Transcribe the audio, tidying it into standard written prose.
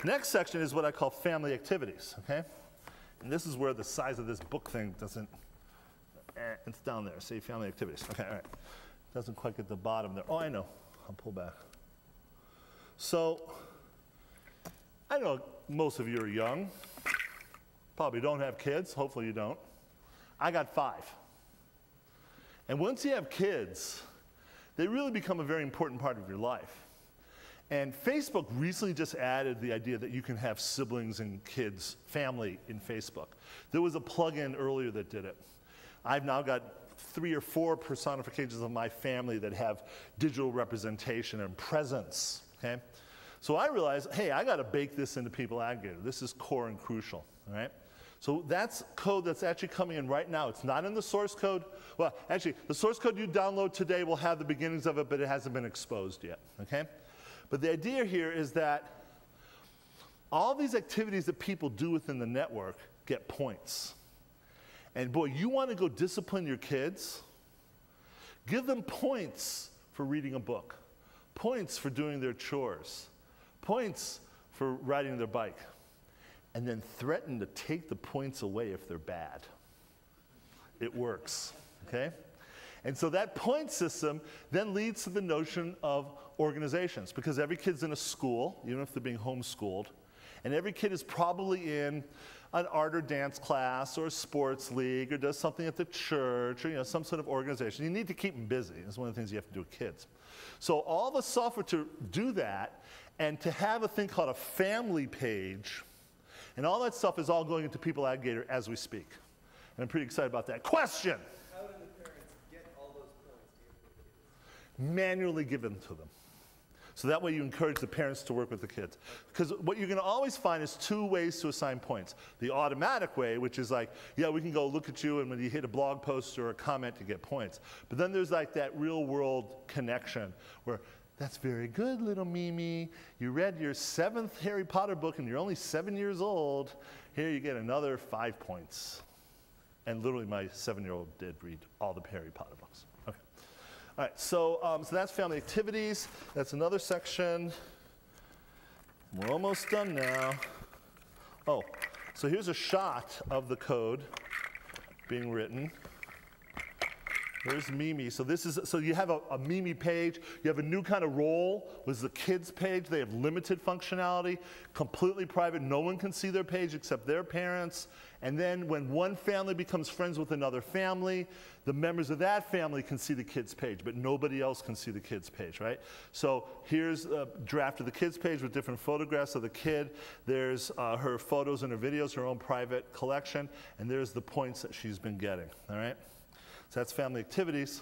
Next section is what I call family activities, okay? And this is where the size of this book thing doesn't, it's down there, see, family activities. Okay, all right. Doesn't quite get the bottom there. Oh, I know. I'll pull back. So, I know most of you are young. Probably don't have kids. Hopefully you don't. I got 5. And once you have kids, they really become a very important part of your life. And Facebook recently just added the idea that you can have siblings and kids, family in Facebook. There was a plugin earlier that did it. I've now got 3 or 4 personifications of my family that have digital representation and presence, okay? So I realized, hey, I gotta bake this into People Aggregator. This is core and crucial, all right? So that's code that's actually coming in right now. It's not in the source code. Well, actually, the source code you download today will have the beginnings of it, but it hasn't been exposed yet, okay? But the idea here is that all these activities that people do within the network get points. And boy, you want to go discipline your kids? Give them points for reading a book, points for doing their chores, points for riding their bike, and then threaten to take the points away if they're bad. It works, okay? And so that point system then leads to the notion of organizations, because every kid's in a school, even if they're being homeschooled, and every kid is probably in an art or dance class or a sports league or does something at the church or some sort of organization. You need to keep them busy. That's one of the things you have to do with kids. So all the software to do that and to have a thing called a family page, and all that stuff is all going into People Aggregator as we speak. And I'm pretty excited about that. Question? How do the parents get all those points to give the kids? Manually give them to them. So that way you encourage the parents to work with the kids. Because what you're going to always find is 2 ways to assign points. The automatic way, which is like, yeah, we can go look at you and when you hit a blog post or a comment to get points. But then there's like that real world connection where, that's very good, little Mimi. You read your 7th Harry Potter book and you're only 7 years old. Here you get another 5 points. And literally my 7-year-old did read all the Harry Potter books. Okay. All right, so that's family activities. That's another section. We're almost done now. Oh, so here's a shot of the code being written. There's Mimi. So you have a Mimi page. You have a new kind of role, was the kids page. They have limited functionality, completely private. No one can see their page except their parents. And then when one family becomes friends with another family, the members of that family can see the kids page, but nobody else can see the kids page, right? So here's a draft of the kids page with different photographs of the kid. There's her photos and her videos, her own private collection, and there's the points that she's been getting, all right? So that's family activities.